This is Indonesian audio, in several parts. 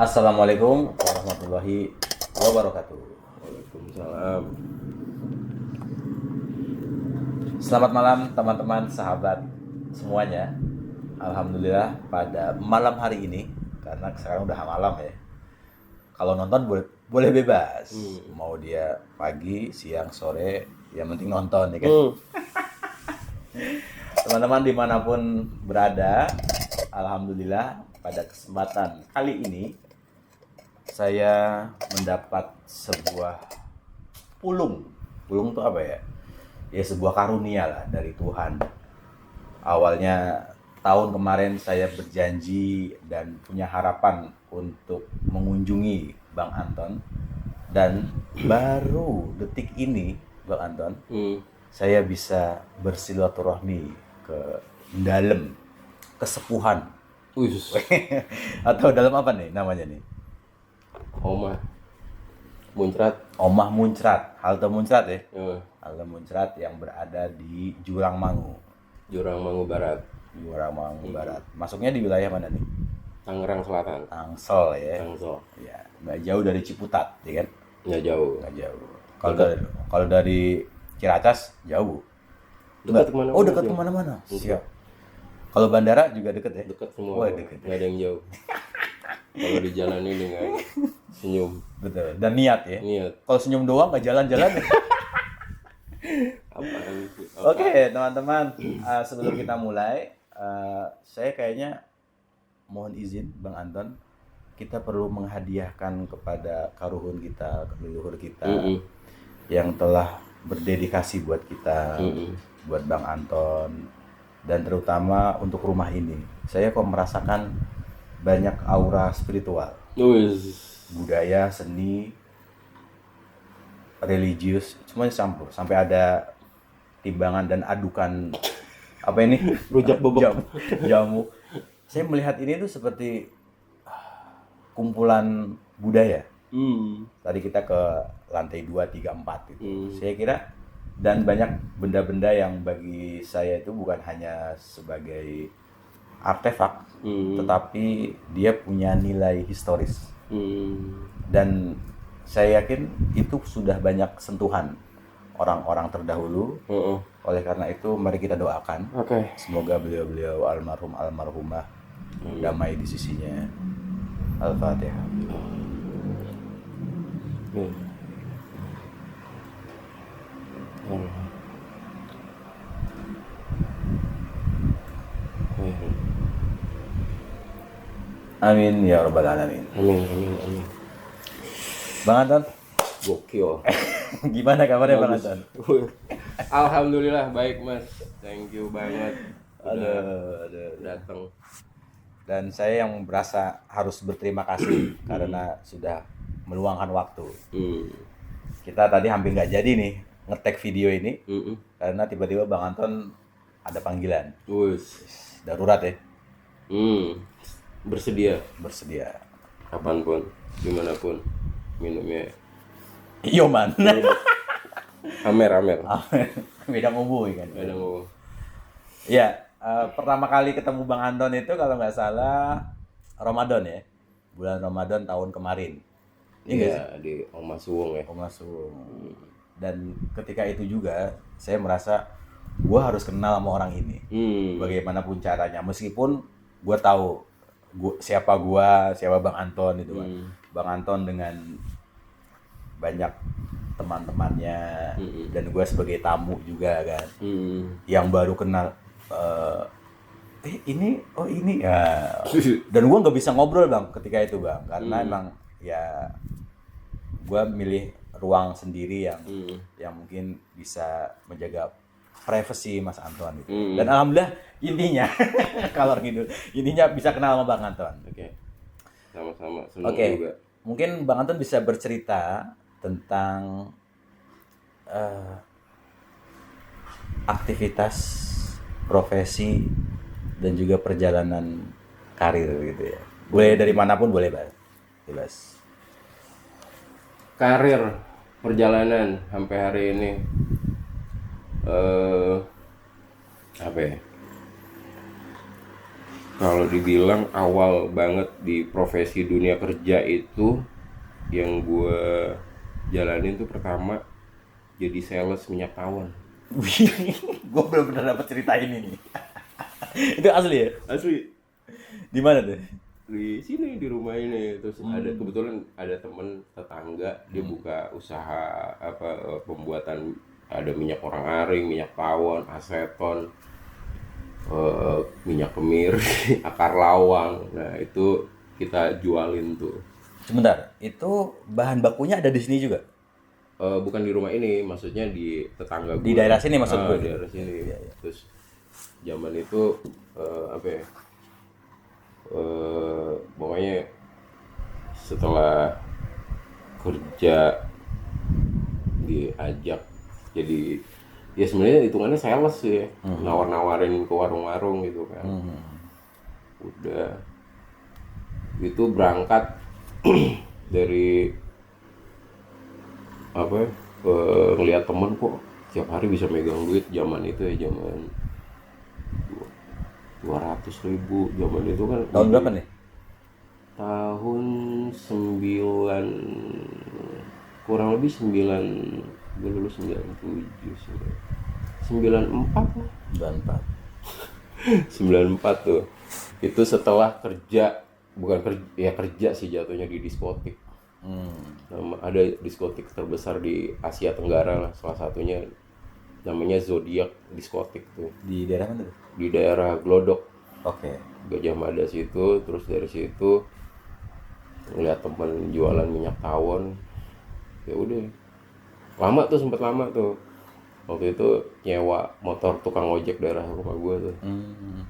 Assalamualaikum warahmatullahi wabarakatuh. Waalaikumsalam. Selamat malam teman-teman, sahabat semuanya. Alhamdulillah pada malam hari ini, karena sekarang udah malam ya. Kalau nonton boleh bebas. Mau dia pagi, siang, sore, yang penting nonton ya kan. Teman-teman dimanapun berada, alhamdulillah pada kesempatan kali ini saya mendapat sebuah pulung. Pulung itu apa ya? Ya sebuah karunia lah dari Tuhan. Awalnya tahun kemarin saya berjanji dan punya harapan untuk mengunjungi Bang Anton. Dan baru detik ini Bang Anton, saya bisa bersilaturahmi ke dalam kesepuhan. Atau dalam apa nih namanya nih? Omah Muncrat. Omah Muncrat, halte Muncrat ya. Halte Muncrat yang berada di Jurang Mangu. Jurang Mangu Barat. Jurang Mangu Barat. Masuknya di wilayah mana nih? Tangerang Selatan. Tangsel ya. Tangsel. Ya, nggak jauh dari Ciputat, ya kan? Nggak jauh. Nggak jauh. Kalau dari Ciracas jauh. Dekat kemana-mana. Oh, dekat kemana-mana. Siap. Kalau bandara juga deket ya? Dekat semua. Wah, deket. Nggak ada yang jauh. Kalau dijalani dengan senyum. Betul. Dan niat ya. Niat. Kalau senyum doang nggak jalan-jalan. Apaan itu? Oke, teman-teman, sebelum kita mulai, saya kayaknya mohon izin Bang Anton, kita perlu menghadiahkan kepada karuhun kita, leluhur kita yang telah berdedikasi buat kita, buat Bang Anton, dan terutama untuk rumah ini. Saya kok merasakan banyak aura spiritual, budaya, seni, religius, semuanya campur. Sampai ada timbangan dan adukan apa ini? Rujak bebek. Jamu. Saya melihat ini tuh seperti kumpulan budaya. Tadi kita ke lantai 2, 3, 4 gitu. Saya kira dan banyak benda-benda yang bagi saya itu bukan hanya sebagai artefak, tetapi dia punya nilai historis. Dan saya yakin itu sudah banyak sentuhan orang-orang terdahulu. Oleh karena itu mari kita doakan. Semoga beliau-beliau almarhum almarhumah damai di sisinya. Al-Fatihah. Amin ya rabbal alamin. Amin. Bang Anton, Gokil. gimana kabarnya Bang Anton? Alhamdulillah baik Mas. Thank you banget. Aduh. Datang. Dan saya yang berasa harus berterima kasih karena sudah meluangkan waktu. Kita tadi hampir nggak jadi nih nge-tag video ini karena tiba-tiba Bang Anton ada panggilan. Darurat ya. Bersedia Kapanpun, dimanapun minumnya. Iyo man. Amer. Beda ngubu kan. Ada mau. Ya, pertama kali ketemu Bang Anton itu kalau nggak salah Ramadan ya. Bulan Ramadan tahun kemarin. Iya, di Oma Suwung ya. Oma Suwung. Dan ketika itu juga saya merasa gua harus kenal sama orang ini. Bagaimanapun caranya, meskipun gua tahu siapa Bang Anton itu kan. Bang Anton dengan banyak teman-temannya dan gue sebagai tamu juga kan, yang baru kenal ini ya. Dan gue nggak bisa ngobrol Bang ketika itu Bang, karena emang ya gue milih ruang sendiri yang mungkin bisa menjaga privasi Mas Anton gitu. Dan alhamdulillah intinya kalau gitu intinya bisa kenal sama Bang Anton. Sama-sama senang juga. Mungkin Bang Anton bisa bercerita tentang aktivitas, profesi dan juga perjalanan karir gitu ya. Boleh dari manapun boleh bebas. Karir, perjalanan sampai hari ini apa ya? Kalau dibilang awal banget di profesi dunia kerja itu yang gue jalanin tuh pertama jadi sales minyak tawon. Gue belum pernah dapat cerita ini nih. Itu asli ya? Asli. Di mana tuh? Di sini di rumah ini terus ada kebetulan ada temen tetangga dia buka usaha pembuatan ada minyak orang aring, minyak tawon, aseton, minyak kemiri, akar lawang. Nah itu kita jualin tuh. Sebentar, itu bahan bakunya ada di sini juga? Bukan di rumah ini, maksudnya di tetangga gue. Di daerah sini maksud gue. Di daerah sini. Terus zaman itu apa ya? Pokoknya setelah kerja diajak jadi ya sebenarnya hitungannya sales sih ya. Nawar-nawarin ke warung-warung gitu kan. Udah itu berangkat dari apa ngelihat temen kok tiap hari bisa megang duit zaman itu ya, zaman 200.000 zaman itu kan. Tahun berapa nih? Tahun kurang lebih 9, gue lulus 97 sih, 94 lah. 94 tuh. Itu setelah kerja, bukan kerja ya, kerja sih jatuhnya di diskotik. Ada diskotik terbesar di Asia Tenggara lah, salah satunya namanya Zodiac diskotik tuh. Di daerah mana tuh? Di daerah Glodok, Oke. Gajah Mada situ. Terus dari situ ngeliat temen jualan minyak tawon, ya udah lama tuh, sempet lama tuh. Waktu itu nyewa motor tukang ojek daerah rumah gue tuh,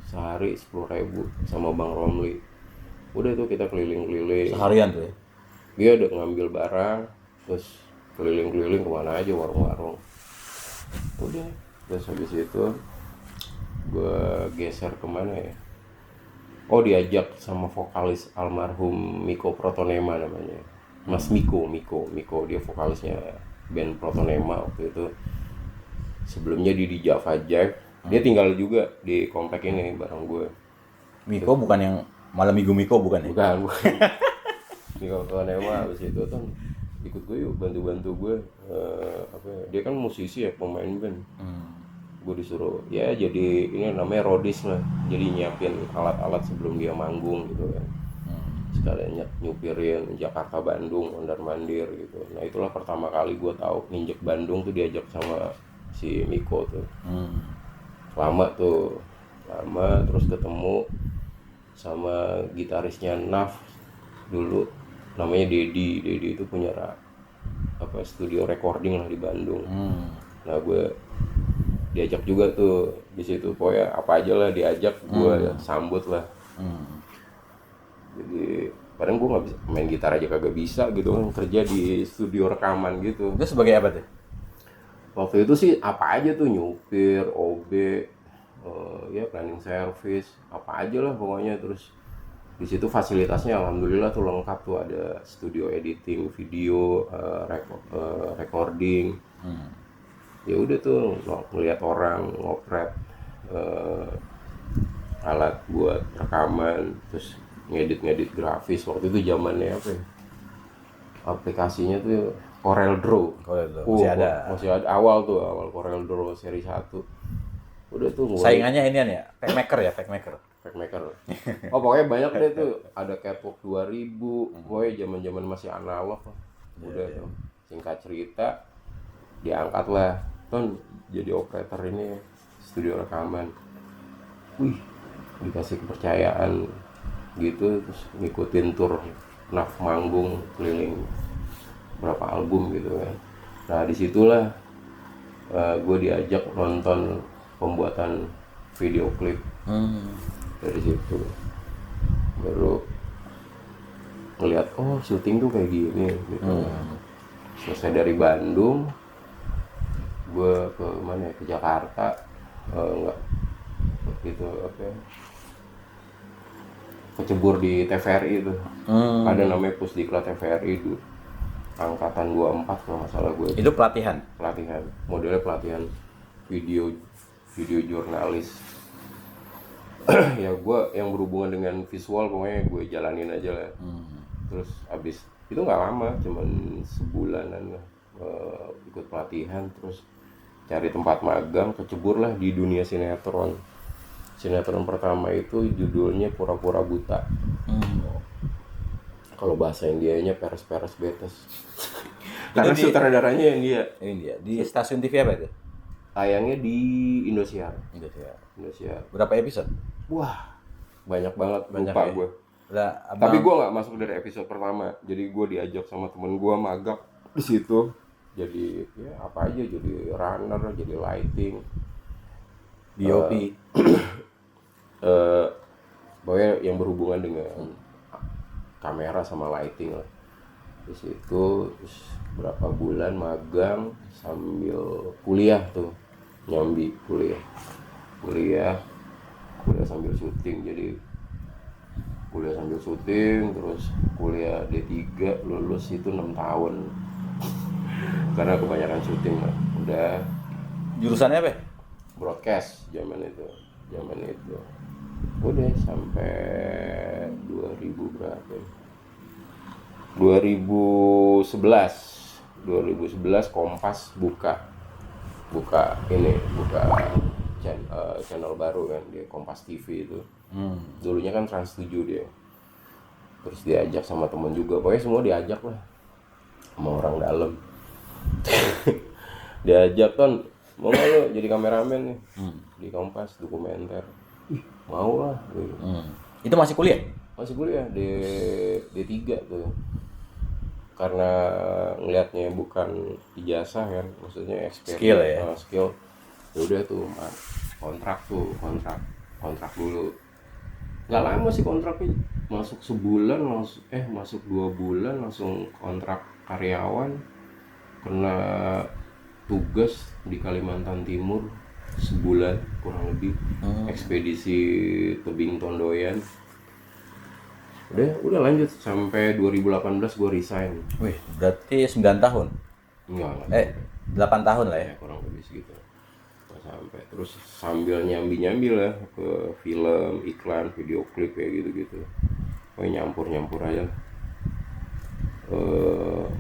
sehari 10.000 sama Bang Romli. Udah tuh kita keliling-keliling. Seharian tuh ya? Dia udah ngambil barang, terus keliling-keliling kemana aja, warung-warung. Udah, terus habis itu gue geser kemana ya? Oh, diajak sama vokalis almarhum Miko Protonema namanya, Mas Miko dia vokalisnya band Protonema waktu itu. Sebelumnya di Java Jive, dia tinggal juga di komplek ini bareng gue. Miko bukan yang Malam Minggu Miko bukan ya? Bukan. Miko Protonema habis itu tuh ikut gue yuk, bantu gue. Dia kan musisi ya, pemain band. Gue disuruh ya jadi ini namanya rodis lah, jadi nyiapin alat-alat sebelum dia manggung gitu kan. Sekalian nyupirin Jakarta Bandung mondar mandir gitu. Nah itulah pertama kali gue tahu nginjek Bandung tuh diajak sama si Miko tuh. Lama terus ketemu sama gitarisnya Naf dulu, namanya Dedi itu punya studio recording lah di Bandung. Nah gue diajak juga tuh di situ, pokoknya apa aja lah diajak gue sambut lah. Jadi kadang gue nggak bisa main gitar aja, kagak bisa gitu kan, kerja di studio rekaman gitu. Itu sebagai apa tuh? Waktu itu sih apa aja tuh, nyupir, OB, ya planning service, apa aja lah pokoknya. Terus di situ fasilitasnya alhamdulillah tuh lengkap tuh, ada studio editing video, recording. Ya udah tuh ngeliat orang ngoprek alat buat rekaman, terus ngedit grafis. Waktu itu zamannya apa ya, aplikasinya tuh Corel Draw. Masih ada awal Corel Draw seri 1. Udah tuh mulai. Saingannya inian ya, Packmaker. Oh pokoknya banyak deh tuh, ada Catwalk 2000, pokoknya zaman masih analog lah. Udah tuh singkat cerita diangkat lah Ton jadi operator ini studio rekaman. Wih, dikasih kepercayaan gitu, terus ngikutin tur Naf manggung keliling berapa album gitu kan. Nah disitulah gue diajak nonton pembuatan video klip. Dari situ baru ngeliat oh syuting tuh kayak gini gitu. Selesai dari Bandung gue ke mana ya, ke Jakarta, enggak gitu kecebur di TVRI itu. Ada namanya Pusdiklat TVRI itu angkatan 24 kalau nggak salah gue. Itu pelatihan Modelnya pelatihan video jurnalis. ya gue yang berhubungan dengan visual pokoknya gue jalanin aja lah. Terus abis itu nggak lama, cuman sebulanan lah, ikut pelatihan, terus cari tempat magang, kecebur lah di dunia sinetron. Sinetron pertama itu judulnya Pura-Pura Buta. Kalau bahasa Indianya Peres-Peres Betes. Karena sutradaranya yang dia. Ini dia di stasiun TV apa itu? Tayangnya di Indosiar. Indosiar. Berapa episode? Wah, banyak banget, Banyak lupa ya? gue. Lah, Tapi gue nggak masuk dari episode pertama, jadi gue diajak sama temen gue magang di situ. Jadi ya apa aja, jadi runner, jadi lighting, DOP. pokoknya yang berhubungan dengan kamera sama lighting lah. Di situ terus berapa bulan magang sambil kuliah tuh, nyambi kuliah sambil syuting. Jadi kuliah sambil syuting, terus kuliah D3, lulus itu 6 tahun karena kebanyakan syuting lah. Udah. Jurusannya apa? Broadcast zaman itu udah sampai 2000 berapa ya? 2011 Kompas buka channel baru kan, di Kompas TV itu. Dulunya kan Trans 7 dia. Terus diajak sama temen juga, pokoknya semua diajak lah sama orang dalam. Diajak kan, mau nggak lo jadi kameramen nih di Kompas dokumenter? Mau lah gitu. Itu masih kuliah? Masih kuliah di D3 tuh. Karena ngelihatnya bukan ijazah kan, maksudnya experience, skill ya. Skill. Ya udah tuh kontrak dulu. Nggak lama sih kontraknya, masuk sebulan langsung masuk 2 bulan langsung kontrak karyawan. Kena tugas di Kalimantan Timur sebulan kurang lebih, ekspedisi tebing tondoyan. Udah lanjut sampai 2018 gue resign. Wih, berarti 9 tahun? Enggak. 8 tahun lah ya? Kurang lebih segitu. Sampai terus sambil nyambi lah ke film, iklan, video klip kayak gitu-gitu. Nyampur aja.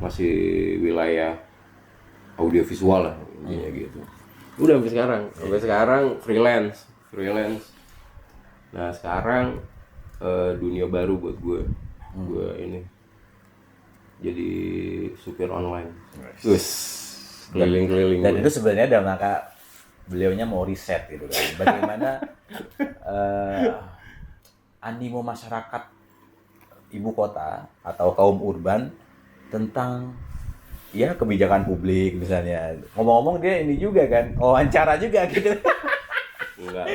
Masih wilayah audiovisual lah intinya gitu. Udah sampai sekarang freelance. Nah sekarang dunia baru buat gue ini jadi supir online. Keliling-keliling. Dan itu sebenarnya dalam rangka beliaunya mau riset gitu kan, bagaimana animo masyarakat ibu kota atau kaum urban tentang ya kebijakan publik misalnya. Ngomong-ngomong dia ini juga kan, wawancara juga gitu. Enggak.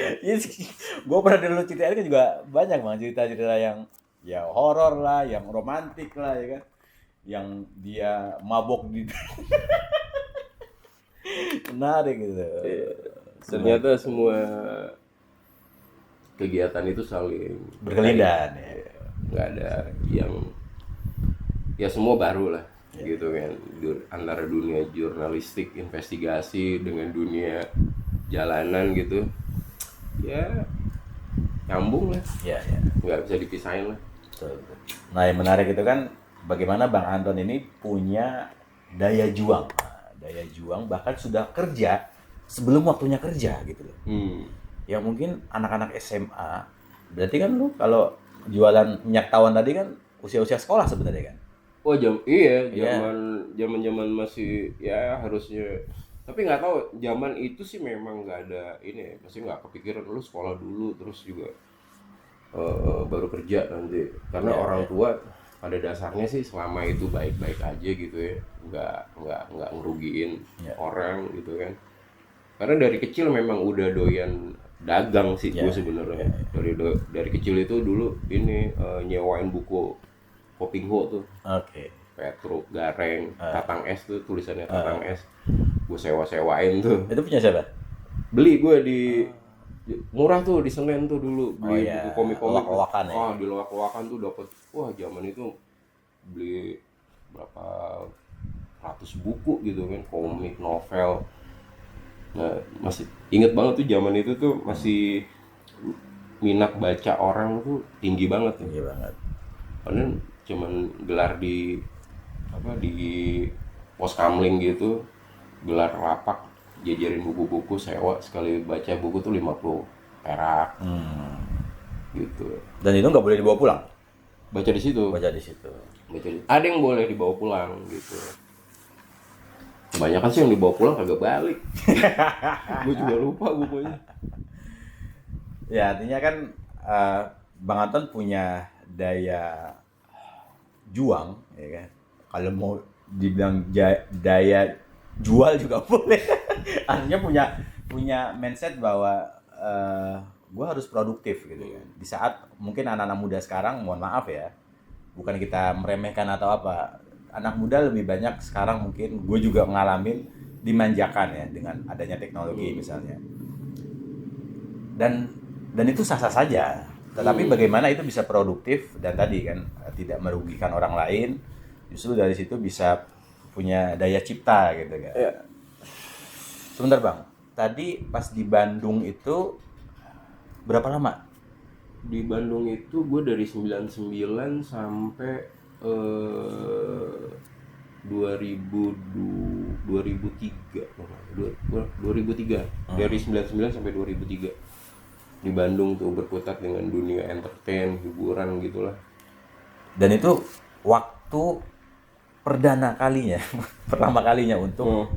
Gue pernah dulu ceritain kan juga banyak bang cerita-cerita yang ya horor lah, yang romantik lah ya kan, yang dia mabok di menarik gitu. Ternyata semua kegiatan itu saling berkelindan ya. Nggak ada yang ya semua baru lah gitu kan, antara dunia jurnalistik investigasi dengan dunia jalanan gitu ya nyambung lah ya. Nggak bisa dipisahin lah. Nah yang menarik itu kan bagaimana Bang Anton ini punya daya juang bahkan sudah kerja sebelum waktunya kerja gitu loh. Yang mungkin anak-anak SMA berarti kan lu kalau jualan minyak tawon tadi kan usia-usia sekolah sebenarnya kan. Oh zaman masih ya harusnya, tapi nggak tahu zaman itu sih memang nggak ada ini, masih nggak kepikiran lu sekolah dulu terus juga baru kerja nanti, karena orang tua pada dasarnya sih selama itu baik-baik aja gitu ya, nggak ngerugiin orang gitu kan, karena dari kecil memang udah doyan dagang sih gue sebenarnya. Dari kecil itu dulu ini nyewain buku Kopingho tuh. Petruk, Gareng, Tatang Es tuh tulisannya Tatang Es. Gue sewa-sewain tuh. Itu punya siapa? Beli gue di murah tuh di Senen tuh dulu, beli buku komik-komik. Loak-loakan ya. Di loak-loakan tuh dapat. Wah, zaman itu beli berapa ratus buku gitu kan, komik, novel. Nah, masih inget banget tuh zaman itu tuh masih minat baca orang tuh tinggi banget. Tinggi banget. Karena cuman gelar di pos kamling gitu, gelar lapak, jajarin buku-buku, sewa sekali baca buku tuh 50 perak gitu. Dan itu nggak boleh dibawa pulang. Baca di situ. Baca di situ. Ada yang boleh dibawa pulang gitu. Kebanyakan sih yang dibawa pulang kagak balik. Gue juga lupa bukunya. Ya artinya kan Bang Anton punya daya juang, ya kan. Kalau mau dibilang daya jual juga boleh. Artinya punya mindset bahwa gue harus produktif gitu kan. Di saat mungkin anak-anak muda sekarang, mohon maaf ya, bukan kita meremehkan atau apa, anak muda lebih banyak sekarang mungkin, gue juga ngalamin, dimanjakan ya dengan adanya teknologi misalnya. Dan itu sah-sah saja. Tetapi bagaimana itu bisa produktif dan tadi kan tidak merugikan orang lain, justru dari situ bisa punya daya cipta gitu kan. Ya. Sebentar Bang, tadi pas di Bandung itu berapa lama? Di Bandung itu gue dari 99 sampai 2003. Dari 99 sampai 2003 di Bandung tuh berkutat dengan dunia entertain, hiburan gitulah. Dan itu waktu pertama kalinya untuk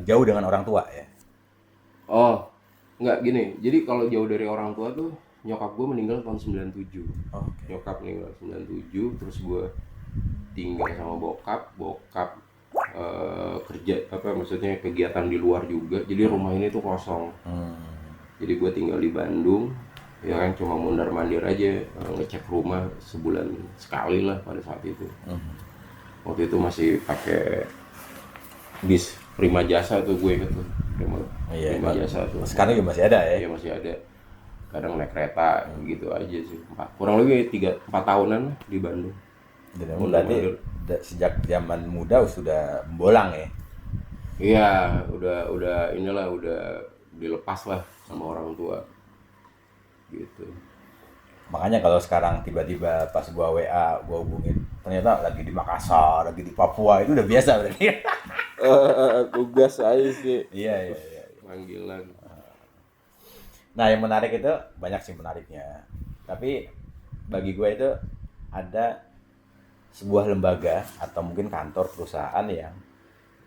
jauh dengan orang tua ya. Oh, enggak gini. Jadi kalau jauh dari orang tua tuh nyokap gue meninggal tahun 97. Okay. Nyokap meninggal 97, terus gue tinggal sama bokap kerja maksudnya kegiatan di luar juga. Jadi rumah ini tuh kosong. Jadi gue tinggal di Bandung, ya kan cuma mondar-mandir aja, ngecek rumah sebulan sekali lah pada saat itu. Waktu itu masih pakai bis Prima Jasa tuh, gue inget tuh. Prima Jasa tuh. Sekarang juga masih ada ya? Iya masih ada. Kadang naik kereta gitu aja sih. Kurang lebih 3-4 tahunan lah di Bandung. Dan berarti sejak zaman muda sudah bolang ya? Iya, udah dilepas lah sama orang tua gitu. Makanya kalau sekarang tiba-tiba pas gua WA, gua hubungin, ternyata lagi di Makassar, lagi di Papua, itu udah biasa berarti. Tugas aja sih. Iya. Panggilan. Nah, yang menarik itu banyak sih menariknya. Tapi bagi gua itu ada sebuah lembaga atau mungkin kantor perusahaan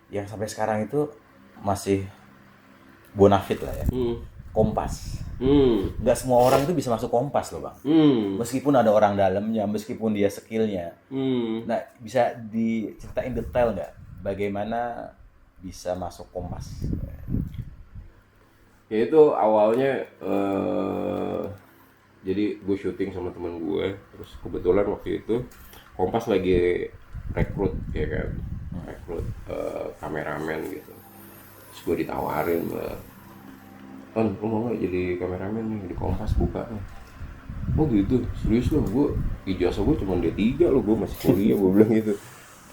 yang sampai sekarang itu masih bonafit lah ya. Kompas. Nggak semua orang itu bisa masuk Kompas loh Bang. Meskipun ada orang dalamnya, meskipun dia skillnya. Nah, bisa diceritain detail nggak bagaimana bisa masuk Kompas? Ya itu awalnya jadi gue syuting sama teman gue, terus kebetulan waktu itu Kompas lagi rekrut ya kan, kameramen gitu. Terus gue ditawarin, "Ton, lu mau nggak jadi kameramen nih di Kompas, buka nih." "Oh gitu, serius lo?" Gue ijazah gue cuma D3 lo, gue masih kuliah. Gue bilang gitu.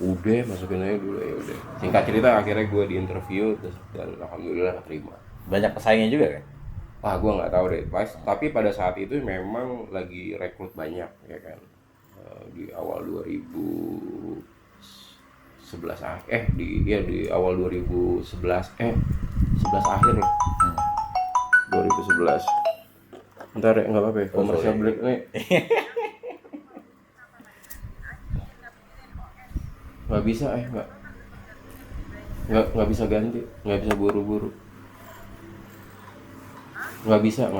Udah masukin aja dulu. Ya udah, singkat cerita akhirnya gue di interview dan alhamdulillah keterima. Banyak pesaingnya juga kan? Wah, gue nggak tahu deh, tapi pada saat itu memang lagi rekrut banyak ya kan. Di awal 2011 di awal 2011 11 akhir lah. 2011. Bentar ya, nggak apa-apa ya, commercial break nih. Nggak bisa nggak bisa ganti, nggak bisa buru-buru. Nggak bisa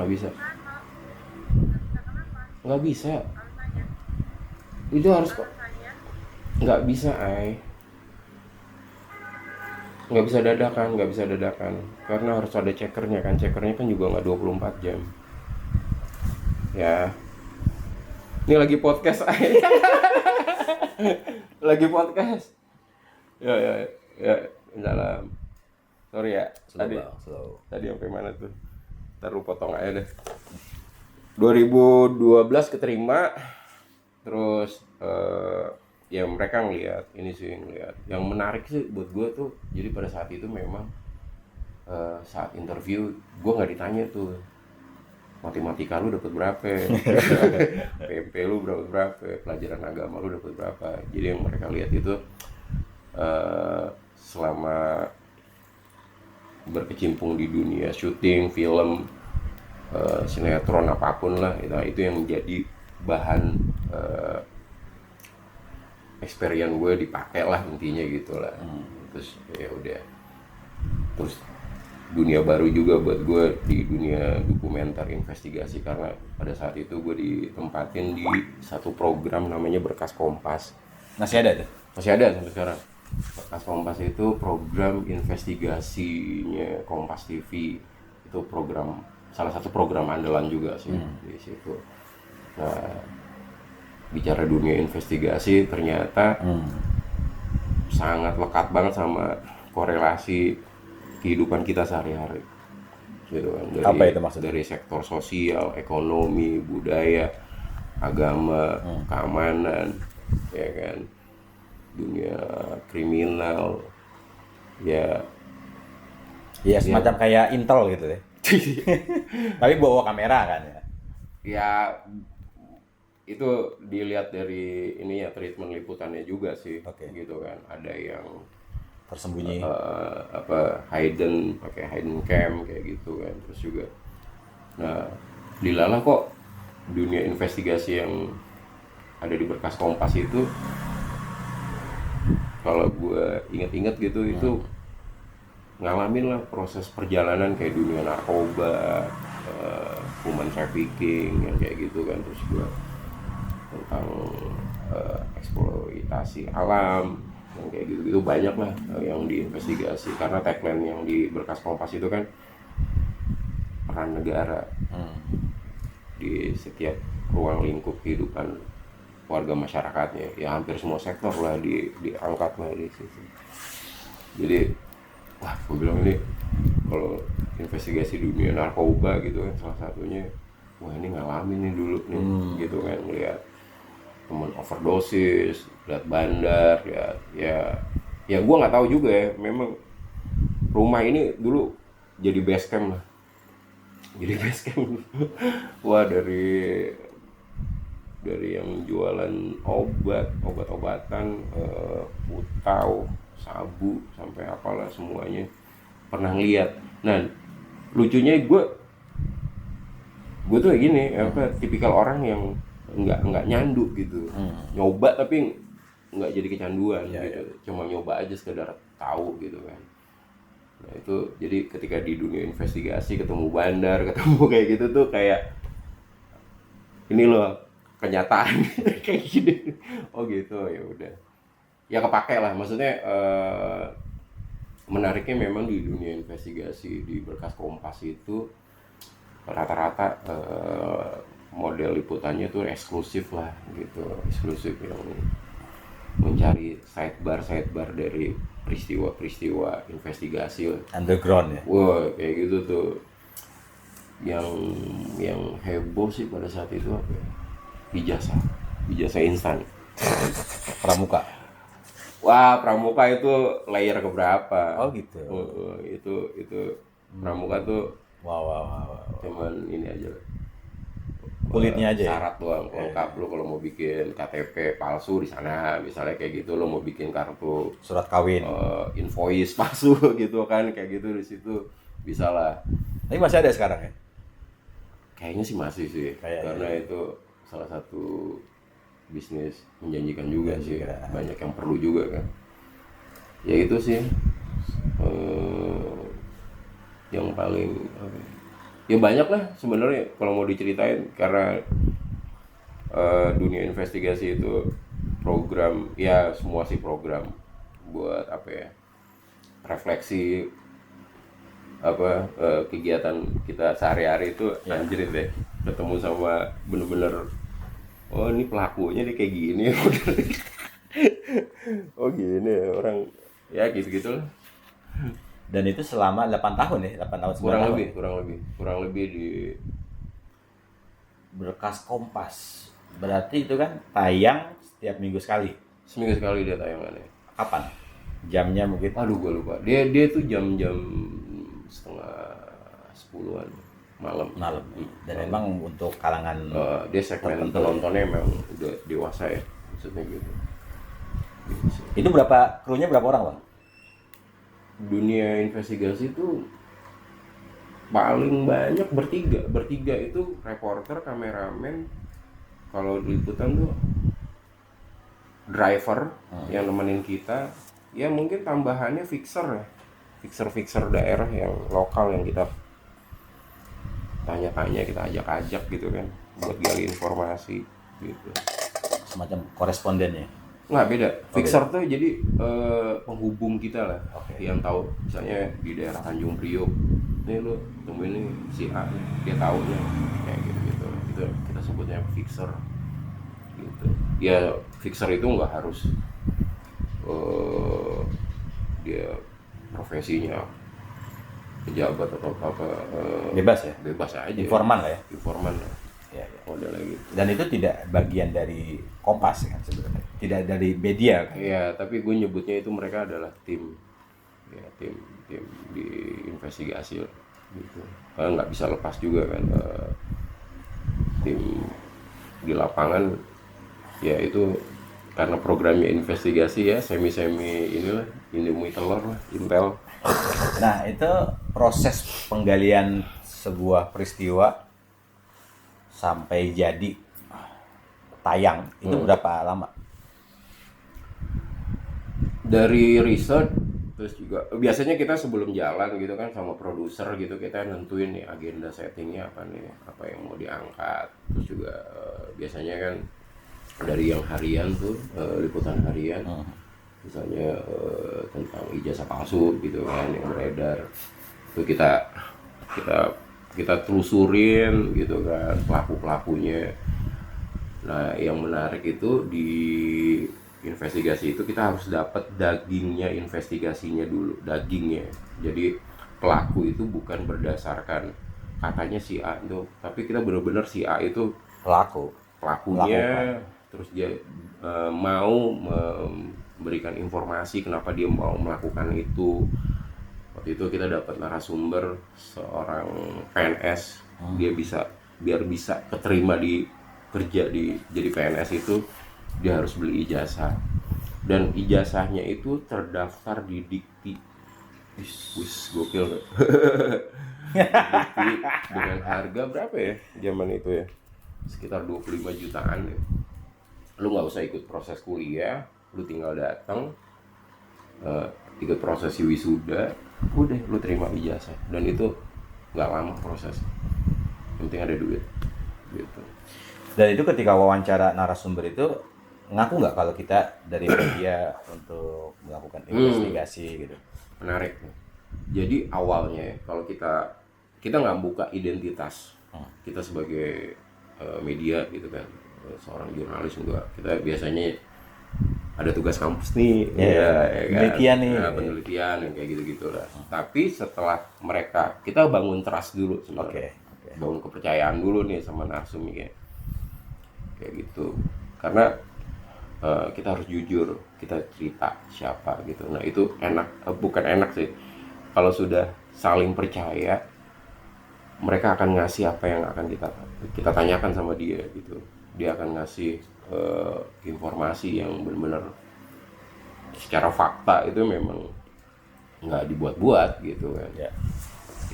itu harus kok nggak bisa nggak bisa dadakan karena harus ada checkernya kan juga nggak 24 jam ya. Ini lagi podcast lagi podcast ya dalam sorry ya Slow. tadi sampai mana tuh, ntar lu potong aja deh. 2012 keterima, terus ya mereka ngeliat yang menarik sih buat gue tuh. Jadi pada saat itu memang saat interview gue nggak ditanya tuh matematika lu dapat berapa, PMP lu berapa, pelajaran agama lu dapat berapa. Jadi yang mereka lihat itu selama berkecimpung di dunia syuting film, sinetron apapun lah, itu yang menjadi bahan experience gue dipakai lah intinya gitulah. Terus ya udah, terus dunia baru juga buat gue di dunia dokumenter investigasi, karena pada saat itu gue ditempatin di satu program namanya Berkas Kompas. Masih ada tuh? Masih ada sampai sekarang. Berkas Kompas itu program investigasinya Kompas TV. Itu program, salah satu program andalan juga sih di situ. Nah, bicara dunia investigasi ternyata sangat lekat banget sama korelasi kehidupan kita sehari-hari. Gitu kan. Apa itu maksudnya? Dari sektor sosial, ekonomi, budaya, agama, keamanan, ya kan, dunia kriminal, ya semacam kayak Intel gitu deh. Tapi bawa kamera kan ya? Ya itu dilihat dari ini ya, treatment liputannya juga sih. Gitu kan, ada yang tersembunyi, pakai hidden cam kayak gitu kan. Terus juga, nah dilalah kok dunia investigasi yang ada di Berkas Kompas itu, kalau gue inget-inget gitu, itu ngalamin lah proses perjalanan kayak dunia narkoba, human trafficking yang kayak gitu kan. Terus juga tentang eksploitasi alam yang kayak gitu banyak lah yang diinvestigasi, karena tagline yang di Berkas Kompas itu kan peran negara di setiap ruang lingkup kehidupan warga masyarakatnya. Ya hampir semua sektor lah diangkat lah di situ. Jadi wah, gue bilang ini kalau investigasi dunia narkoba gitu kan, salah satunya, wah ini ngalamin nih dulu nih, gitu kan, ngeliat temen overdosis, lihat bandar, ya gue nggak tahu juga ya. Memang rumah ini dulu jadi base camp lah, jadi base camp. Wah, dari yang jualan obat-obatan, utau, sabu, sampai apalah semuanya pernah lihat. Nah, lucunya gue tuh kayak gini, tipikal orang yang nggak nyandu gitu, nyoba tapi nggak jadi kecanduan gitu. Cuma nyoba aja sekedar tahu gitu kan. Nah itu jadi ketika di dunia investigasi ketemu bandar, ketemu kayak gitu tuh kayak ini loh kenyataan kayak gini. Oh gitu, ya udah, ya kepake lah. Maksudnya menariknya memang di dunia investigasi di Berkas Kompas itu rata-rata model liputannya tuh eksklusif lah gitu, eksklusif yang mencari sidebar dari peristiwa investigasi lah. Underground ya. Wah, kayak gitu tuh. Yang heboh sih pada saat itu apa ya? Ijazah instan. Pramuka. Wah, pramuka itu layer keberapa? Oh gitu. Itu pramuka tuh. Wow. Cuman ini aja. Kulitnya aja. Syarat doang. Lengkap lu kalau mau bikin KTP palsu di sana, misalnya kayak gitu, lu mau bikin kartu surat kawin, invoice palsu gitu kan, kayak gitu di situ bisa lah. Tapi masih ada sekarang ya? Kayaknya sih masih sih. Karena itu salah satu bisnis menjanjikan juga sih. Banyak yang perlu juga kan. Ya itu sih yang paling ya banyak lah sebenarnya kalau mau diceritain, karena dunia investigasi itu program, ya semua sih program buat apa ya, refleksi kegiatan kita sehari-hari itu. Anjir deh, ketemu sama bener-bener, oh ini pelakunya dia kayak gini. Oh gini orang, ya gitu-gitu lah. Dan itu selama 8 tahun ya? 8 tahun, 9 tahun? Kurang lebih di Berkas Kompas. Berarti itu kan tayang setiap minggu sekali? Seminggu sekali dia tayangannya. Kapan? Jamnya mungkin? Aduh gue lupa. Dia tuh jam-jam 9:30. malam. Dan memang untuk kalangan Dia segmen penontonnya memang udah dewasa ya, maksudnya gitu. Itu krunya berapa orang, Bang? Dunia investigasi itu paling banyak bertiga itu reporter, kameramen, kalau di liputan tuh driver yang nemenin kita, ya mungkin tambahannya fixer daerah yang lokal yang kita tanya-tanya, kita ajak-ajak gitu kan buat gali informasi gitu. Semacam korespondennya. Nggak, beda. Fixer tuh jadi penghubung kita lah, yang tahu misalnya di daerah Tanjung Priok, nih lu temuin nih si A, dia taunya kayak gitu. Itu kita sebutnya fixer gitu. Ya fixer itu nggak harus dia profesinya pejabat atau apa, bebas aja, informan lah ya. Ya. Modelnya gitu. Dan itu tidak bagian dari Kompas kan sebenarnya, tidak dari media kan. Iya, tapi gue nyebutnya itu mereka adalah tim di investigasi gitu. Karena nggak bisa lepas juga kan, tim di lapangan ya itu karena programnya investigasi ya semi inilah, Indomie telur lah, Intel. Nah, itu proses penggalian sebuah peristiwa sampai jadi tayang itu berapa lama? Dari riset, terus juga biasanya kita sebelum jalan gitu kan sama produser gitu, kita nentuin nih agenda settingnya apa nih, apa yang mau diangkat. Terus juga biasanya kan dari yang harian tuh, liputan harian, misalnya tentang ijazah palsu gitu kan yang beredar, itu kita telusurin gitu kan pelakunya. Nah, yang menarik itu di investigasi itu kita harus dapat dagingnya investigasinya dulu, dagingnya. Jadi pelaku itu bukan berdasarkan katanya si A itu, tapi kita benar-benar si A itu pelakunya. Terus dia mau memberikan informasi kenapa dia mau melakukan itu. Waktu itu kita dapat narasumber seorang PNS, dia biar bisa keterima jadi PNS itu dia harus beli ijazah, dan ijazahnya itu terdaftar di Dikti. Wis gokil. Dikti dengan harga berapa ya zaman itu ya, sekitar 25 jutaan ya. Lu nggak usah ikut proses kuliah, lu tinggal datang, ikut proses wisuda, udah lu terima ijazah. Dan itu nggak lama proses, yang penting ada duit gitu. Dan itu ketika wawancara narasumber itu ngaku nggak kalau kita dari media untuk melakukan investigasi gitu? Menarik. Jadi awalnya kalau kita nggak buka identitas kita sebagai media gitu kan, seorang jurnalis enggak. Kita biasanya ada tugas kampus nih, penelitian nih, penelitian yang kayak gitu lah. Tapi setelah kita bangun trust dulu sebenarnya, bangun kepercayaan dulu nih sama narsum kayak gitu. Karena kita harus jujur, kita cerita siapa gitu. Nah itu enak, bukan enak sih. Kalau sudah saling percaya, mereka akan ngasih apa yang akan kita tanyakan sama dia gitu. Dia akan ngasih informasi yang benar-benar secara fakta, itu memang nggak dibuat-buat gitu kan.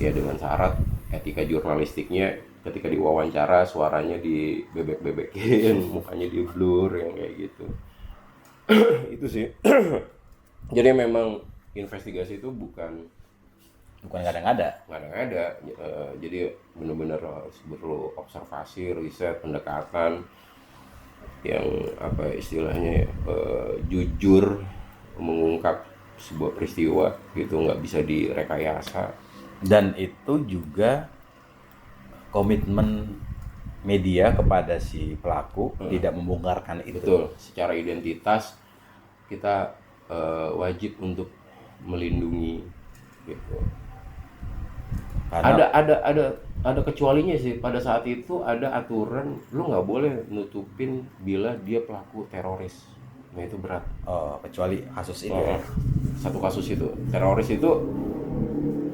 Ya dengan syarat etika jurnalistiknya, ketika diwawancara suaranya di bebek-bebekin, mukanya di blur yang kayak gitu. Itu sih. Jadi memang investigasi itu bukan kadang-kadang ada. Jadi benar-benar perlu observasi, riset, pendekatan yang apa istilahnya jujur mengungkap sebuah peristiwa gitu, nggak bisa direkayasa. Dan itu juga komitmen media kepada si pelaku tidak membongkarkan itu. Betul, secara identitas kita wajib untuk melindungi gitu. Karena ada kecualinya sih. Pada saat itu ada aturan lu nggak boleh nutupin bila dia pelaku teroris. Nah itu berat. Kecuali kasus itu. Satu kasus itu teroris itu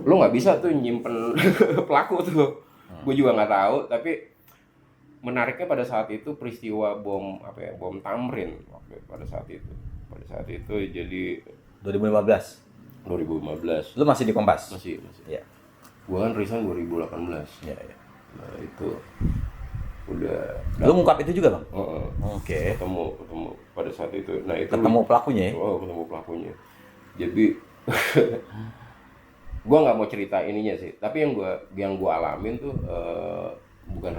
lu nggak bisa tuh nyimpen pelaku tuh. Gue juga nggak tahu, tapi menariknya pada saat itu peristiwa bom Tamrin pada saat itu jadi 2015. 2015. Lu masih di Kompas? Masih. Iya. Gua kan resign 2018. Iya. Nah itu udah. Lu ngungkap itu juga, Bang? Oke. Ketemu pada saat itu. Nah itu. Ketemu pelakunya ya? Oh, ketemu pelakunya. Jadi gua nggak mau cerita ininya sih. Tapi yang gua alamin tuh bukan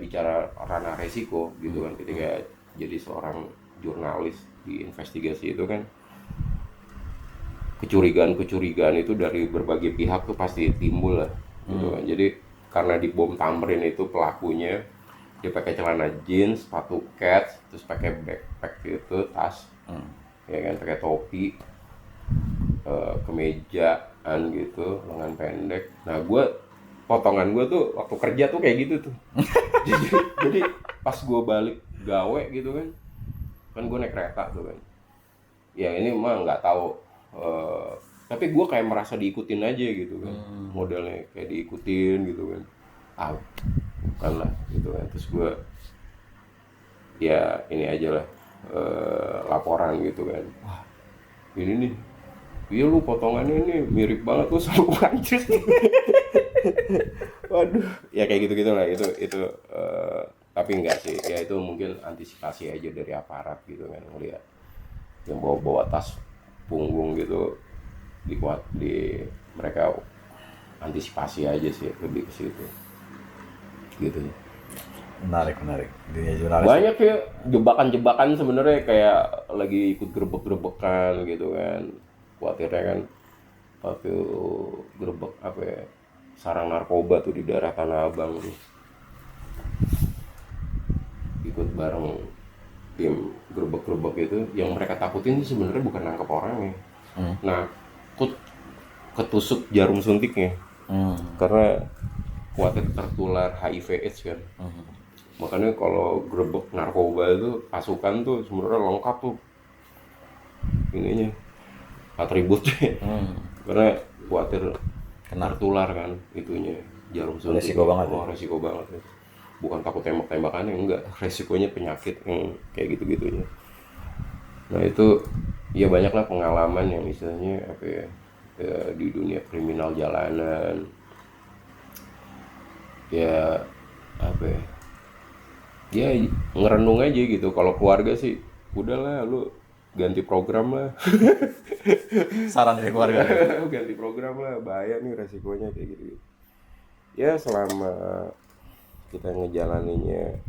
bicara ranah resiko gitu kan. Ketika jadi seorang jurnalis di investigasi itu kan, kecurigaan itu dari berbagai pihak tuh pasti timbul lah gitu kan. Jadi karena di bom Tamrin itu pelakunya dia pakai celana jeans, sepatu kets, terus pakai backpack gitu, tas, ya kan, pakai topi, kemejaan gitu, lengan pendek. Nah potongan gue tuh waktu kerja tuh kayak gitu tuh. jadi pas gue balik gawe gitu kan gue naik kereta tuh kan. Ya ini mah nggak tahu. Tapi gue kayak merasa diikutin aja gitu kan, modelnya kayak diikutin gitu kan, bukan lah gitu kan. Terus gue ya ini aja lah, laporan gitu kan, wah ini nih, iya lu potongannya ini mirip banget tuh sama Prancis. Waduh, ya kayak gitu lah itu tapi enggak sih, ya itu mungkin antisipasi aja dari aparat gitu kan, ngeliat yang bawa tas punggung gitu, di mereka antisipasi aja sih, lebih ke situ gitu. Menarik dunia jurnalis. Banyak ya jebakan sebenarnya, kayak lagi ikut gerebek-gerebekan gitu kan, khawatirnya kan waktu gerebek sarang narkoba tuh di daerah Tanah Abang tuh, ikut bareng tim gerebek-gerebek itu. Yang mereka takutin sih sebenarnya bukan nangkep orangnya, nah ketusuk jarum suntiknya, karena khawatir tertular HIV/AIDS kan. Makanya kalau gerebek narkoba itu pasukan tuh sebenarnya lengkap tuh ininya, atributnya, karena khawatir tertular kan itunya, jarum suntik. Resiko banget ya? Resiko banget ya. Bukan takut tembak-tembakannya, enggak, resikonya penyakit yang kayak gitu-gitunya. Nah itu ya banyaklah pengalaman yang istilahnya di dunia kriminal jalanan ya ya ngerenung aja gitu. Kalau keluarga sih udahlah, lu ganti program lah. Saran dari keluarga. Ganti program lah, bahaya nih resikonya kayak gitu. Ya selama kita ngejalaninnya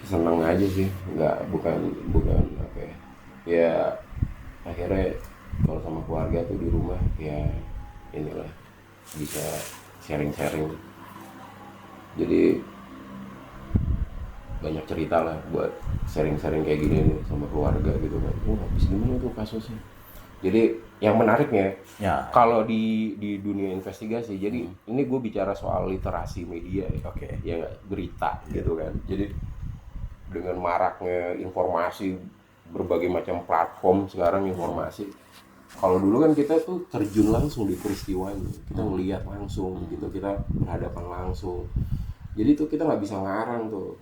seneng aja sih, bukan ya akhirnya kalau sama keluarga tuh di rumah ya inilah bisa sharing, jadi banyak cerita lah buat sharing kayak gini nih sama keluarga gitu kan. Habis gimana tuh kasusnya. Jadi yang menariknya ya, kalau di dunia investigasi, jadi ini gue bicara soal literasi media ya, ya berita gitu kan. Jadi dengan maraknya informasi, berbagai macam platform sekarang informasi. Kalau dulu kan kita tuh terjun langsung di peristiwanya, kita ngelihat langsung gitu, kita berhadapan langsung. Jadi tuh kita nggak bisa ngarang tuh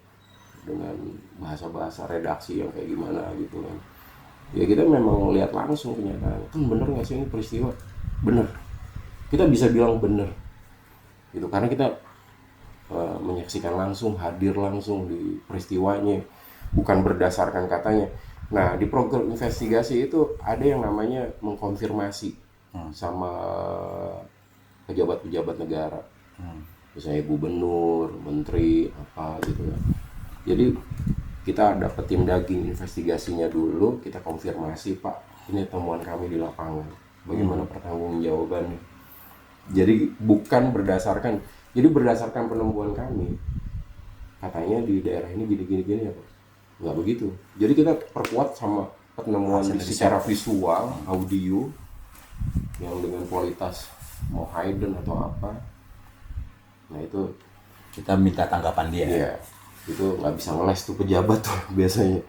dengan bahasa redaksi yang kayak gimana gitu kan. Ya kita memang lihat langsung kenyataan. Bener nggak sih ini peristiwa? Bener. Kita bisa bilang bener. Gitu karena kita menyaksikan langsung, hadir langsung di peristiwanya, bukan berdasarkan katanya. Nah di program investigasi itu ada yang namanya mengkonfirmasi sama pejabat-pejabat negara, misalnya gubernur, menteri, apa gitu ya. Jadi kita dapat tim daging investigasinya dulu, kita konfirmasi, Pak, ini temuan kami di lapangan, bagaimana pertanggungjawabannya. Jadi bukan berdasarkan penemuan kami, katanya di daerah ini gini ya Pak, nggak begitu. Jadi kita perkuat sama penemuan secara visual, audio, yang dengan kualitas mau hidden atau apa. Nah itu kita minta tanggapan dia. Iya. Itu nggak bisa ngeles tuh pejabat tuh biasanya,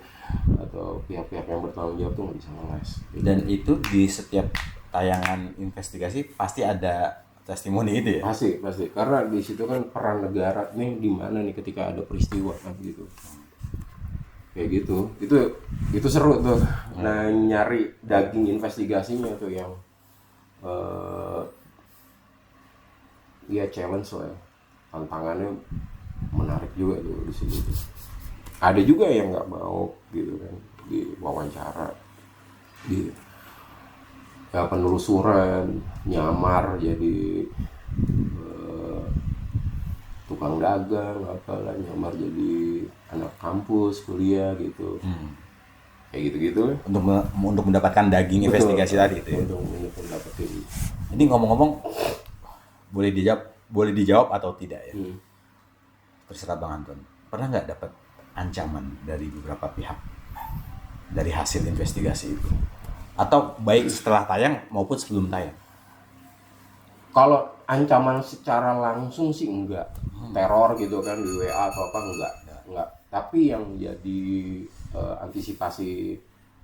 atau pihak-pihak yang bertanggung jawab tuh nggak bisa ngeles. Dan itu di setiap tayangan investigasi pasti ada testimoni itu ya? Pasti karena di situ kan peran negara nih di mana nih ketika ada peristiwa kan gitu. Kayak gitu. Itu seru tuh. Nah, nyari daging investigasinya tuh yang ya challenge lah ya. Tantangannya menarik juga tuh di sini tuh. Ada juga yang nggak mau gitu kan di wawancara, di ya penelusuran, nyamar jadi tukang dagang apalah, nyamar jadi anak kampus kuliah gitu. Kayak gitu-gitu lah. Untuk mendapatkan daging investigasi tadi itu ya? Untuk mendapatkan. Ini ngomong-ngomong, boleh dijawab atau tidak ya? Terserah Bang Anton. Pernah nggak dapat ancaman dari beberapa pihak dari hasil investigasi itu? Atau baik setelah tayang maupun sebelum tayang? Kalau ancaman secara langsung sih enggak. Teror gitu kan di WA atau apa enggak. Tapi yang jadi antisipasi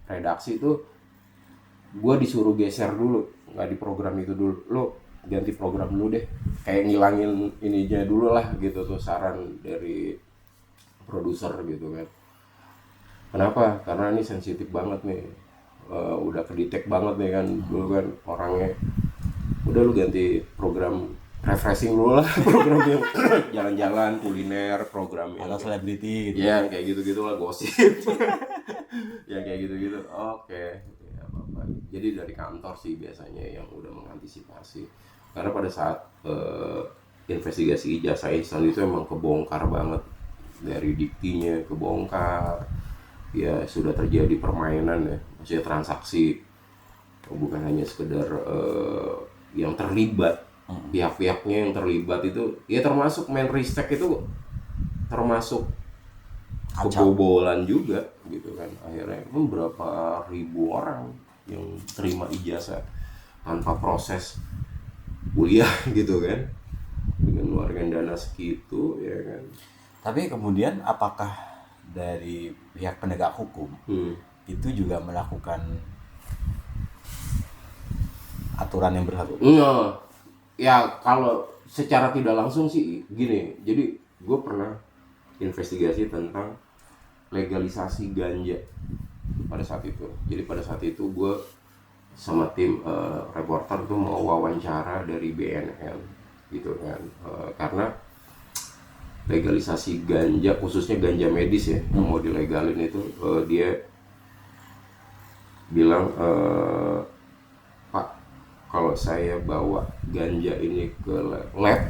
redaksi itu, gue disuruh geser dulu, nggak di program itu dulu, lo ganti program dulu deh, kayak ngilangin ininya dulu lah gitu tuh, saran dari produser gitu kan. Kenapa? Karena ini sensitif banget nih, udah kedetek banget nih kan, dulu kan orangnya, udah lu ganti program refreshing dulu lah, program yang jalan-jalan, kuliner, program yang Atau selebriti gitu? ya kayak gitu-gitu lah, gosip. Ya kayak gitu-gitu. Oke. Ya, apa-apa. Jadi dari kantor sih biasanya yang udah mengantisipasi. Karena pada saat investigasi ijazah instan itu emang kebongkar banget. Dari diktinya kebongkar. Ya sudah terjadi permainan ya, maksudnya transaksi. Bukan hanya sekedar yang terlibat. Pihak-pihaknya yang terlibat itu, ya termasuk Menristek itu termasuk kebobolan juga gitu kan. Akhirnya berapa ribu orang yang terima ijazah tanpa proses kuliah gitu kan, dengan ngeluarin dana segitu ya kan. Tapi kemudian apakah dari pihak penegak hukum itu juga melakukan aturan yang berlaku? Ya kalau secara tidak langsung sih gini. Jadi gue pernah investigasi tentang legalisasi ganja pada saat itu. Jadi pada saat itu gue sama tim reporter tuh mau wawancara dari BNN gitu kan, karena legalisasi ganja, khususnya ganja medis ya, yang mau dilegalin itu, dia bilang, Pak, kalau saya bawa ganja ini ke lab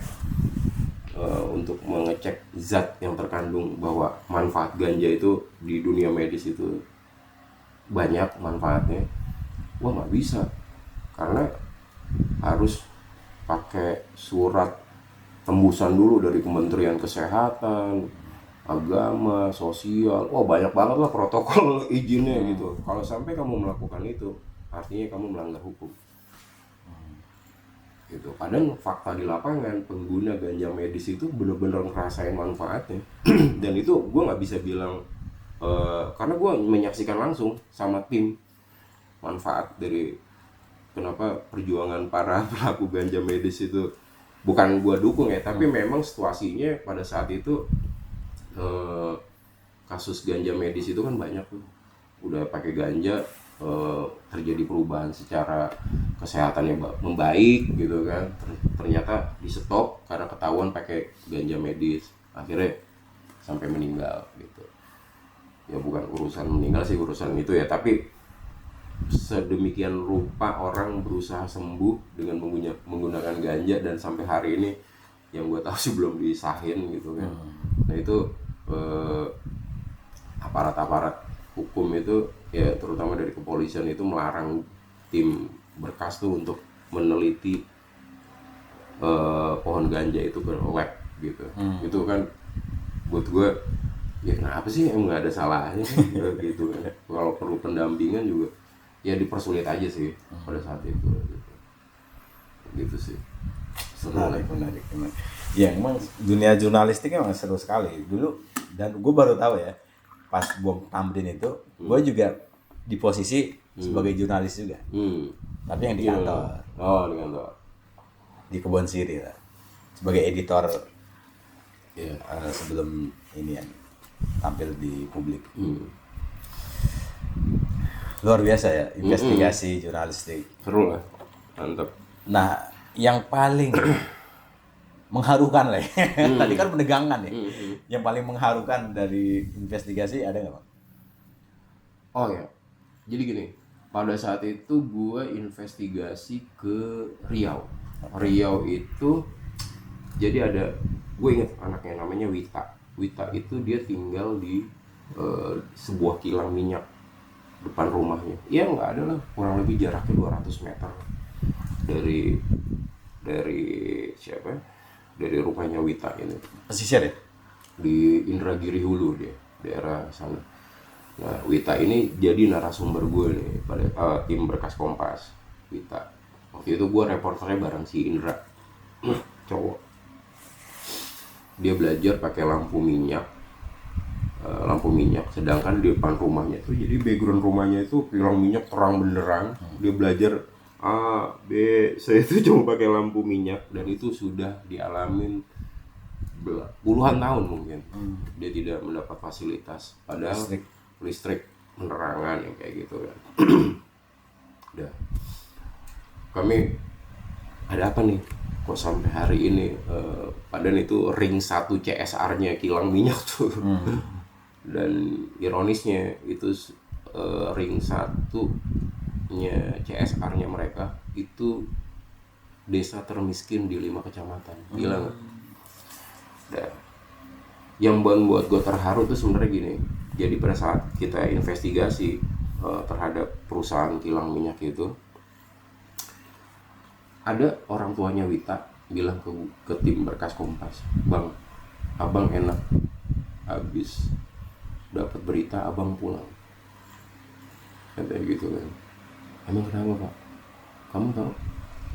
untuk mengecek zat yang terkandung, bahwa manfaat ganja itu di dunia medis itu banyak manfaatnya, wah nggak bisa, karena harus pakai surat tembusan dulu dari Kementerian Kesehatan, Agama, Sosial, wah banyak banget lah protokol izinnya gitu. Kalau sampai kamu melakukan itu, artinya kamu melanggar hukum. Gitu. Padahal fakta di lapangan, pengguna ganja medis itu benar-benar ngerasain manfaatnya. Dan itu gue nggak bisa bilang, karena gue menyaksikan langsung sama tim manfaat dari kenapa perjuangan para pelaku ganja medis itu. Bukan gue dukung ya, tapi memang situasinya pada saat itu kasus ganja medis itu kan banyak tuh, udah pakai ganja, terjadi perubahan secara kesehatannya membaik gitu kan, ternyata di stop karena ketahuan pakai ganja medis, akhirnya sampai meninggal gitu. Ya bukan urusan meninggal sih, urusan itu ya, tapi sedemikian rupa orang berusaha sembuh dengan menggunakan ganja, dan sampai hari ini yang gue tahu sih belum disahin gitu kan. Nah itu aparat-aparat hukum itu ya, terutama dari kepolisian itu melarang tim berkas tuh untuk meneliti pohon ganja itu ke lab gitu. Itu kan buat gue, ya kenapa sih, emang nggak ada salahnya gitu kan. Kalau perlu pendampingan juga ya dipersulit aja sih pada saat itu gitu sih. Menarik. Ya emang dunia jurnalistik emang seru sekali dulu, dan gue baru tahu ya pas Bom Tamrin itu, gue juga di posisi sebagai jurnalis juga. Tapi yang di kantor. Oh, di kantor. Di Kebon Siri lah. Sebagai editor. Iya. Sebelum ini yang tampil di publik. Luar biasa ya, investigasi jurnalistik. Seru lah. Mantap. Nah, yang paling mengharukan lah ya. Tadi kan menegangkan ya. Yang paling mengharukan dari investigasi ada nggak, Bang? Oh ya, jadi gini, pada saat itu gue investigasi ke Riau. Riau itu, jadi ada, gue inget anaknya namanya Wita. Wita itu dia tinggal di sebuah kilang minyak depan rumahnya. Ya nggak ada lah, kurang lebih jaraknya 200 meter dari siapa? Dari rumahnya Wita ini. Pesisir ya? Di Indragiri Hulu dia, daerah sana. Nah, Wita ini jadi narasumber gue nih pada tim Berkas Kompas. Wita. Waktu itu gue reporternya bareng si Indra, cowok. Dia belajar pakai lampu minyak, sedangkan di depan rumahnya itu, jadi background rumahnya itu kilang minyak terang benderang. Dia belajar A, B, C itu cuma pakai lampu minyak, dan itu sudah dialamin puluhan tahun mungkin. Dia tidak mendapat fasilitas, padahal listrik penerangan yang kayak gitu kan. Udah, kami ada apa nih kok sampai hari ini padahal itu ring 1 CSR-nya kilang minyak tuh. Dan ironisnya itu ring 1-nya CSR-nya mereka itu desa termiskin di 5 kecamatan. Gila nggak? Dan yang buat gue terharu tuh sebenarnya gini. Jadi pada saat kita investigasi terhadap perusahaan kilang minyak itu, ada orang tuanya Wita bilang ke tim Berkas Kompas, "Bang, abang enak, habis dapat berita abang pulang." Katanya gitu kan. Emang kenapa, Pak? Kamu tahu?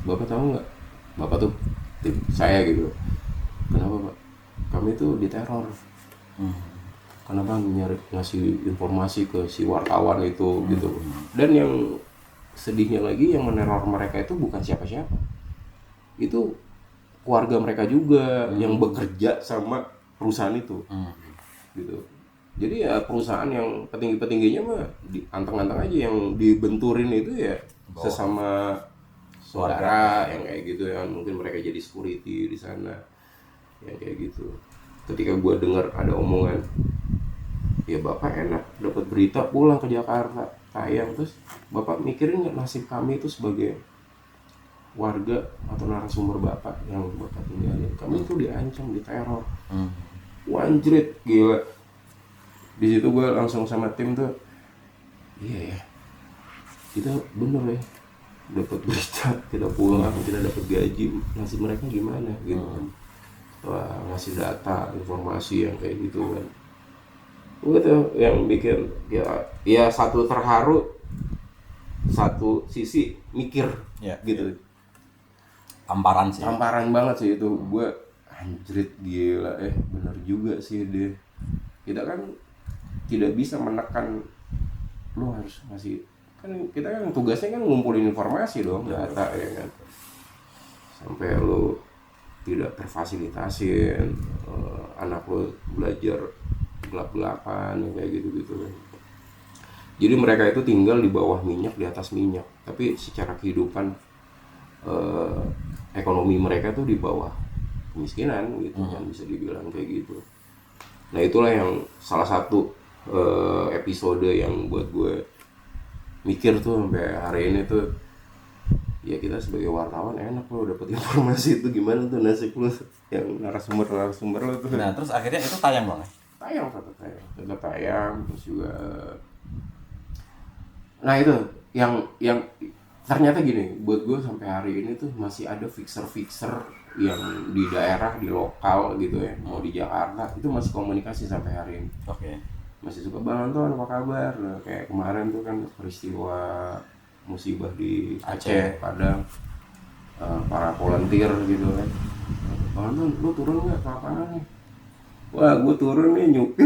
Bapak tahu nggak? Bapak tuh tim saya gitu. Kenapa, Pak? Kami tuh diteror. Kenapa ngasih informasi ke si wartawan itu gitu. Dan yang sedihnya lagi, yang meneror mereka itu bukan siapa-siapa. Itu keluarga mereka juga yang bekerja sama perusahaan itu. Gitu. Jadi ya perusahaan yang petinggi-petingginya mah anteng-anteng aja, yang dibenturin itu ya sesama saudara yang kayak gitu, yang mungkin mereka jadi security di sana. Yang kayak gitu. Ketika gue dengar ada omongan, ya bapak enak dapat berita pulang ke Jakarta tayang, terus bapak mikirin nggak nasib kami itu sebagai warga atau narasumber bapak yang bapak tinggalin? Kami itu diancam, diteror. Wanjrit, gila. Di situ gue langsung sama tim tuh, iya ya, kita bener ya dapat berita, kita pulang, kita dapat gaji, nasib mereka gimana gitu kan. Wah, ngasih data, informasi yang kayak gitu kan. Itu yang bikin ya satu terharu, satu sisi mikir gitu. Tamparan banget sih itu. Gue anjrit, gila bener juga sih dia. Kita kan tidak bisa menekan lu harus ngasih, kan kita kan tugasnya kan ngumpulin informasi dong, data ya kan. Sampai lu tidak terfasilitasin, anak lo belajar gelap-gelapan kayak gitu-gitu kan. Jadi mereka itu tinggal di bawah minyak, di atas minyak, tapi secara kehidupan ekonomi mereka tuh di bawah kemiskinan gitu kan, bisa dibilang kayak gitu. Nah itulah yang salah satu episode yang buat gue mikir tuh sampai hari ini tuh, ya kita sebagai wartawan enak lo dapet informasi itu, gimana tuh nasib lo yang narasumber lo tuh. Nah terus akhirnya itu tayang, Bang? Tetap tayang. Terus juga, nah itu yang ternyata gini, buat gue sampai hari ini tuh masih ada fixer yang di daerah, di lokal gitu ya, mau di Jakarta itu masih komunikasi sampai hari ini. Masih suka, "Bang Anton apa kabar?" Nah, kayak kemarin tuh kan peristiwa musibah di Aceh, Padang, para volunteer gitu kan. "Bang Anton, lu turun nggak ke lapangan nih? wah gue turun nih nyupir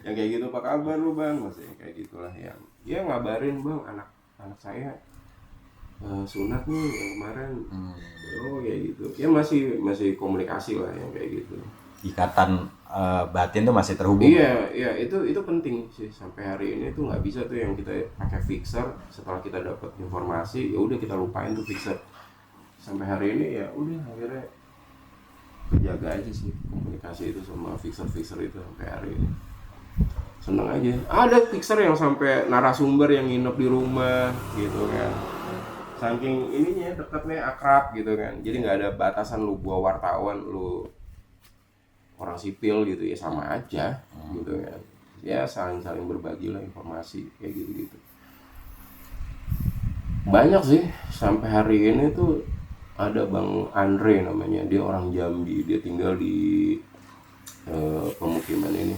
yang kayak gitu, apa kabar lu bang, masih kayak gitulah yang ya ngabarin bang anak saya sunat nih yang kemarin. Oh kayak gitu ya, masih komunikasi lah yang kayak gitu. Ikatan batin tuh masih terhubung. Iya itu penting sih. Sampai hari ini tuh nggak bisa tuh yang kita pakai fixer setelah kita dapat informasi ya udah kita lupain tuh fixer. Sampai hari ini ya udah akhirnya kejaga aja sih komunikasi itu sama fixer itu sampai hari ini. Seneng aja. Ada fixer yang sampai narasumber yang nginep di rumah gitu kan. Saking ininya dekatnya akrab gitu kan. Jadi nggak ada batasan lu gua wartawan, lu orang sipil gitu ya sama aja gitu kan. Ya saling berbagi lah informasi kayak gitu. Banyak sih sampai hari ini tuh. Ada Bang Andre namanya, dia orang Jambi, dia tinggal di pemukiman ini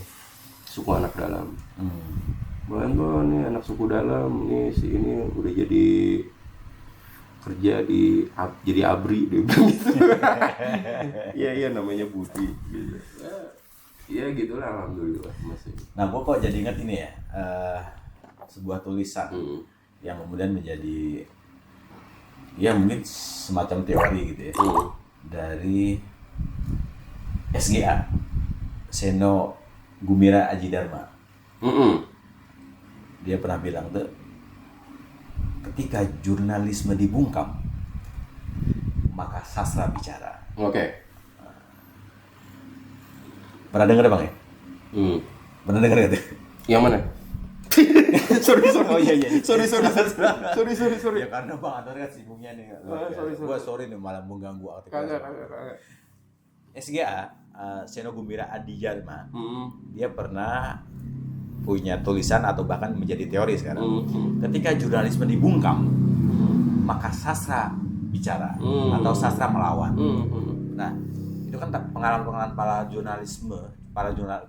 suku anak dalam. Bang nih anak suku dalam nih, si ini udah jadi kerja jadi abri dia bilang gitu. Iya namanya Budi gitu. Ya gitulah alhamdulillah masih. Nah gua kok jadi ingat ini ya, sebuah tulisan yang kemudian menjadi ya mungkin semacam teori gitu ya, dari SGA, Seno Gumira Aji Dharma. Dia pernah bilang tuh, ketika jurnalisme dibungkam maka sastra bicara. Oke. Pernah dengar bang ya? Pernah dengar gitu? Yang mana? sorry. Oh iya. Sorry. Ya karena Bang Anton kan sibuknya nih. Sorry nih malah mengganggu aktivitas. Kagak. SGA, Seno Gumira Adi Dharma, dia pernah punya tulisan atau bahkan menjadi teori sekarang. Ketika jurnalisme dibungkam, maka sastra bicara atau sastra melawan. Nah, itu kan pengalaman para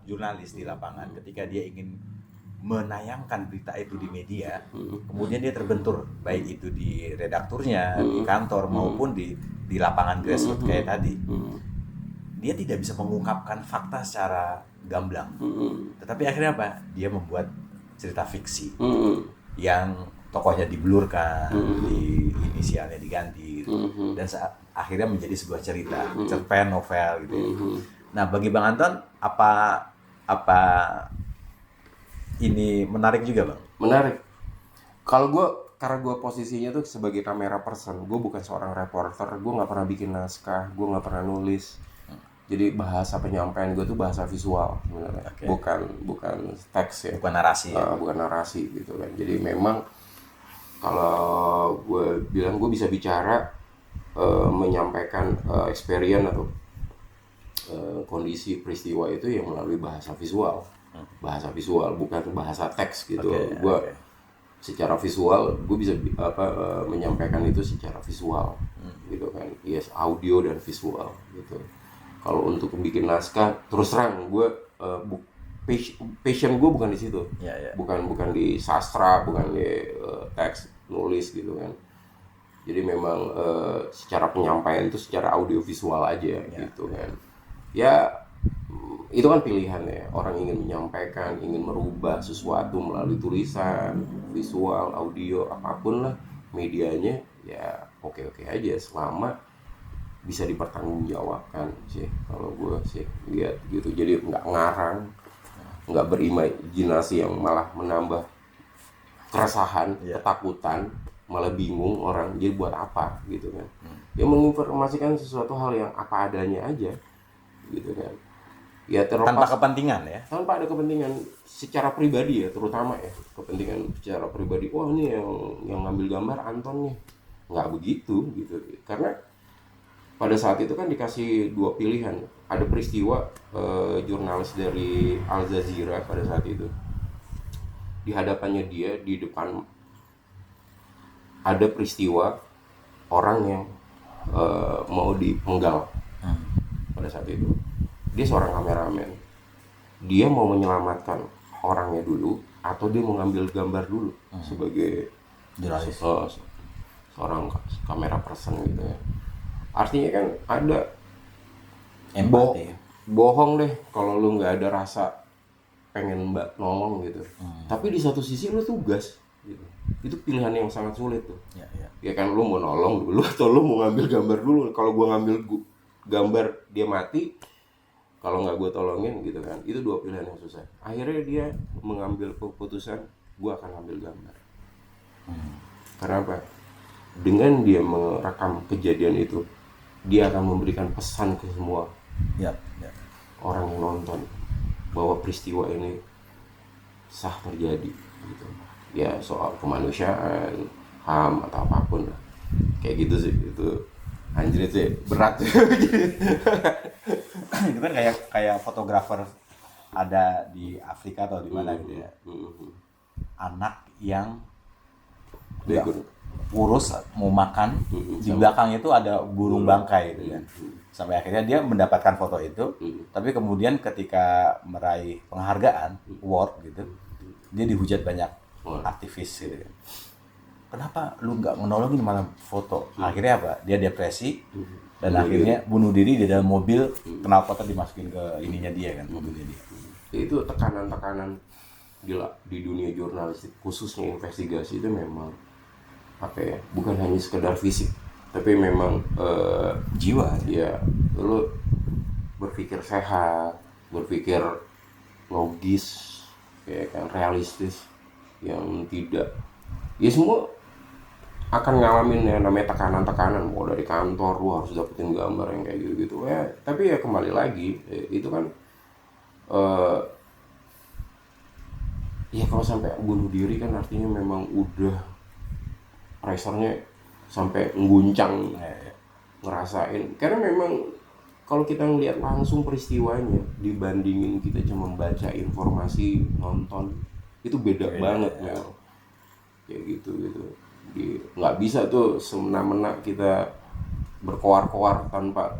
jurnalis di lapangan ketika dia ingin menayangkan berita itu di media, kemudian dia terbentur baik itu di redakturnya, di kantor maupun di lapangan grassroots kayak tadi. Dia tidak bisa mengungkapkan fakta secara gamblang. Tetapi akhirnya apa? Dia membuat cerita fiksi yang tokohnya diblurkan, di inisialnya diganti gitu. Dan akhirnya menjadi sebuah cerita, cerpen novel gitu. Nah, bagi Bang Anton apa ini menarik juga bang? Menarik. Karena gue posisinya tuh sebagai kamera person, gue bukan seorang reporter, gue nggak pernah bikin naskah, gue nggak pernah nulis. Jadi bahasa penyampaian gue tuh bahasa visual sebenarnya, bukan teks ya. Bukan narasi. Bukan narasi gitu kan. Jadi memang kalau gue bilang gue bisa bicara, menyampaikan experience atau kondisi peristiwa itu yang melalui bahasa visual. Bahasa visual bukan bahasa teks gitu. Gue secara visual gue bisa menyampaikan itu secara visual gitu kan. Yes, audio dan visual gitu. Kalau untuk bikin naskah terus terang gue passion gue bukan di situ. Bukan di sastra, bukan di teks nulis gitu kan. Jadi memang secara penyampaian itu secara audio visual aja gitu kan. Ya itu kan pilihan ya, orang ingin menyampaikan, ingin merubah sesuatu melalui tulisan, visual, audio, apapun lah medianya, ya oke aja selama bisa dipertanggungjawabkan sih kalau gue sih lihat gitu. Jadi nggak ngarang, nggak berimajinasi yang malah menambah keresahan, ketakutan, malah bingung orang jadi buat apa gitu kan. Dia menginformasikan sesuatu hal yang apa adanya aja gitu kan. Ya terlepas tanpa kepentingan ya. Tanpa ada kepentingan secara pribadi ya, terutama ya kepentingan secara pribadi. Wah ini yang ngambil gambar Anton nih, nggak begitu gitu. Karena pada saat itu kan dikasih dua pilihan. Ada peristiwa jurnalis dari Al Jazeera pada saat itu. Di hadapannya dia, di depan ada peristiwa orang yang mau dipenggal pada saat itu. Dia seorang kameramen. Dia mau menyelamatkan orangnya dulu atau dia mau ngambil gambar dulu sebagai jurnalis, seorang kamera person gitu ya. Artinya kan ada empati. bohong deh kalau lu nggak ada rasa pengen nolong gitu. Tapi di satu sisi lu tugas gitu. Itu pilihan yang sangat sulit tuh. Ya kan, lu mau nolong dulu atau lu mau ngambil gambar dulu. Kalau gua ngambil gambar dia mati, kalau nggak gua tolongin gitu kan, itu dua pilihan yang susah. Akhirnya dia mengambil keputusan gua akan ambil gambar. Karena apa? Dengan dia merekam kejadian itu, dia akan memberikan pesan ke semua orang yang nonton bahwa peristiwa ini sah terjadi gitu. Ya soal kemanusiaan, HAM atau apapun lah. Kayak gitu sih, itu anjir sih berat. Itu kan kayak fotografer ada di Afrika atau di mana gitu ya. Anak yang kurus mau makan, di belakang itu ada burung bangkai gitu kan. Sampai akhirnya dia mendapatkan foto itu, tapi kemudian ketika meraih penghargaan, award gitu, dia dihujat banyak aktivis gitu kan. Kenapa lu nggak menolongin malah foto? Akhirnya apa? Dia depresi dan akhirnya bunuh diri di dalam mobil, knalpotnya dimasukin ke ininya dia kan, mobilnya dia. Itu tekanan-tekanan gila di dunia jurnalistik, khususnya investigasi itu memang apa ya, bukan hanya sekedar fisik, tapi memang jiwa ya. Lu berpikir sehat, berpikir logis, kayak kan realistis, yang tidak, ya semua akan ngalamin yang namanya tekanan-tekanan. Mau dari kantor lu harus dapetin gambar yang kayak gitu-gitu ya. Tapi ya kembali lagi, itu kan ya kalau sampai bunuh diri kan artinya memang udah pressure-nya sampai mengguncang, ngerasain. Karena memang kalau kita ngelihat langsung peristiwanya dibandingin kita cuma baca informasi, nonton, itu beda banget ya. Kayak gitu. Nggak bisa tuh semena-mena kita berkoar-koar tanpa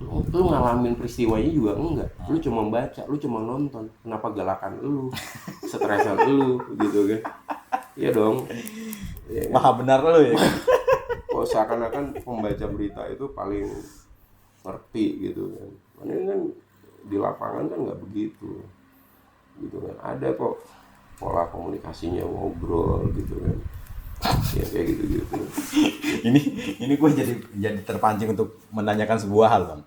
lu ngalamin peristiwanya juga enggak. Lu cuma baca, lu cuma nonton. Kenapa galakan lu, stresan lu gitu kan. Iya dong. Ya, maha benar lu ya. Kok seakan-akan pembaca berita itu paling ngerti gitu kan. Ini kan di lapangan kan nggak begitu gitu kan. Ada kok pola komunikasinya, ngobrol gitu kan. Ya kayak gitu. ini gue jadi terpancing untuk menanyakan sebuah hal, Bang.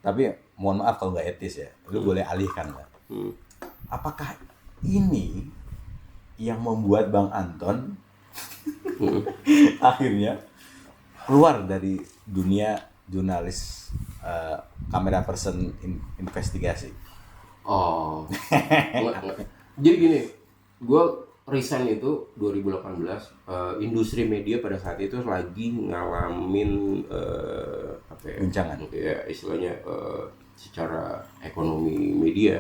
Tapi mohon maaf kalau nggak etis ya, lu boleh alihkan lah. Apakah ini yang membuat Bang Anton akhirnya keluar dari dunia jurnalis, kamera person investigasi? Oh, jadi gini, gue resign itu 2018. Industri media pada saat itu lagi ngalamin guncangan. Ya istilahnya secara ekonomi media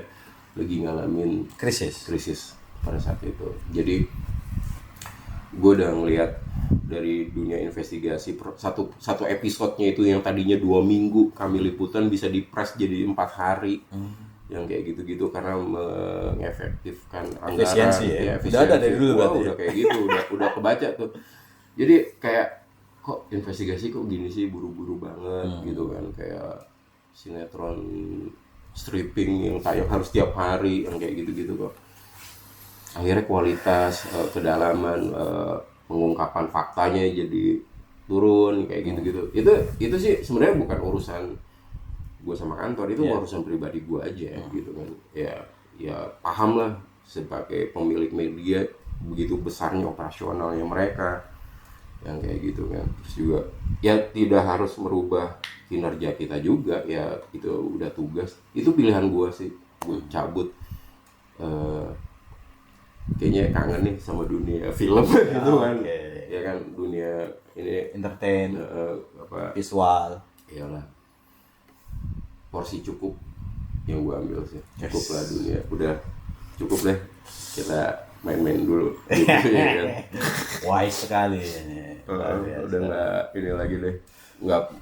lagi ngalamin krisis pada saat itu. Jadi gue udah ngelihat dari dunia investigasi satu episodenya itu yang tadinya 2 minggu kami liputan bisa dipres jadi 4 hari. Yang kayak gitu-gitu karena mengefektifkan anggaran. Efisiensi ya. Efisiensi. Udah ada dari dulu berarti. Udah kayak gitu, udah kebaca tuh. Jadi kayak kok investigasi kok gini sih, buru-buru banget gitu kan, kayak sinetron stripping yang tayang harus tiap hari yang kayak gitu-gitu kok. Akhirnya kualitas, kedalaman, pengungkapan faktanya jadi turun kayak gitu-gitu. Itu sih sebenarnya bukan urusan gue sama kantor, itu urusan pribadi gue aja gitu kan. Ya paham lah sebagai pemilik media begitu besarnya operasionalnya mereka yang kayak gitu kan. Terus juga ya tidak harus merubah kinerja kita juga, ya itu udah tugas. Itu pilihan gue sih, gue cabut. Kayaknya kangen nih sama dunia film gitu kan. Ya kan, dunia ini entertain, visual. Iyalah, porsi cukup yang gue ambil sih. Cukup lah dunia, udah cukup deh kita main-main dulu gitu ya kan. Wise sekali ini. Udah nggak ini lagi deh,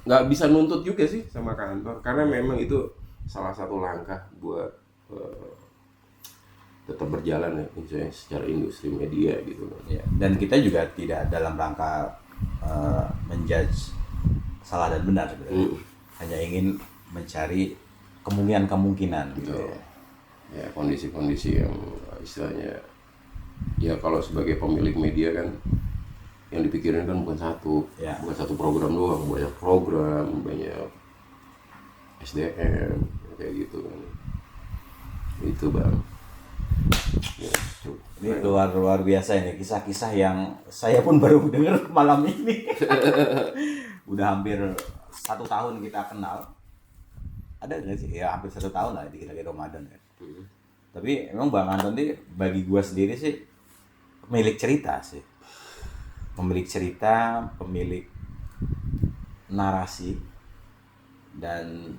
nggak bisa nuntut juga sih sama kantor, karena memang itu salah satu langkah buat tetap berjalan ya misalnya secara industri media gitu kan. Ya, dan kita juga tidak dalam rangka menjudge salah dan benar sebenarnya. Hanya ingin mencari kemungkinan gitu Betul. ya. Ya kondisi-kondisi yang istilahnya ya kalau sebagai pemilik media kan yang dipikirin kan bukan Ya. satu program doang, banyak program, banyak SDM kayak gitu kan. Itu bang. Ya, tuh. Ini luar biasa ini kisah-kisah yang saya pun baru dengar malam ini. Udah hampir 1 tahun kita kenal. Ada nggak sih? Ya hampir 1 tahun lah di Ramadan ya. Tapi emang Bang Anton ini bagi gua sendiri sih pemilik cerita sih. Pemilik cerita, pemilik narasi dan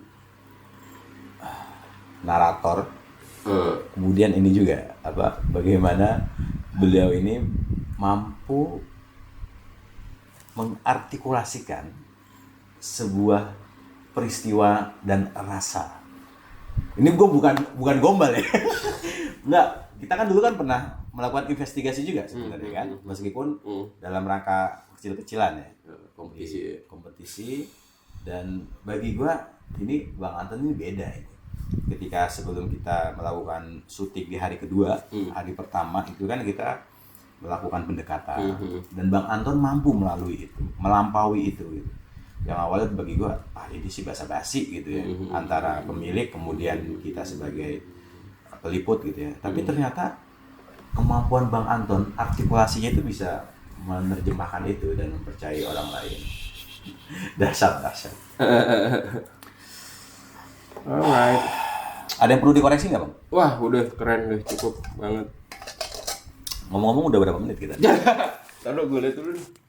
narator. Kemudian ini juga bagaimana beliau ini mampu mengartikulasikan sebuah peristiwa dan rasa. Ini gue bukan gombal ya. Enggak, kita kan dulu kan pernah melakukan investigasi juga sebenarnya kan, meskipun dalam rangka kecil-kecilan ya. Kompetisi. Dan bagi gue ini Bang Anton ini beda ini. Ketika sebelum kita melakukan syuting di hari kedua, hari pertama itu kan kita melakukan pendekatan dan Bang Anton mampu melampaui itu gitu. Yang awalnya bagi gua ini sih basa-basi gitu ya, antara pemilik kemudian kita sebagai peliput gitu ya. Tapi ternyata kemampuan Bang Anton artikulasinya itu bisa menerjemahkan itu dan mempercayai orang lain. Dasar. Alright. Ada yang perlu dikoreksi nggak Bang? Wah udah keren deh, cukup banget. Ngomong-ngomong udah berapa menit kita? Taruh gue lihat dulu nih.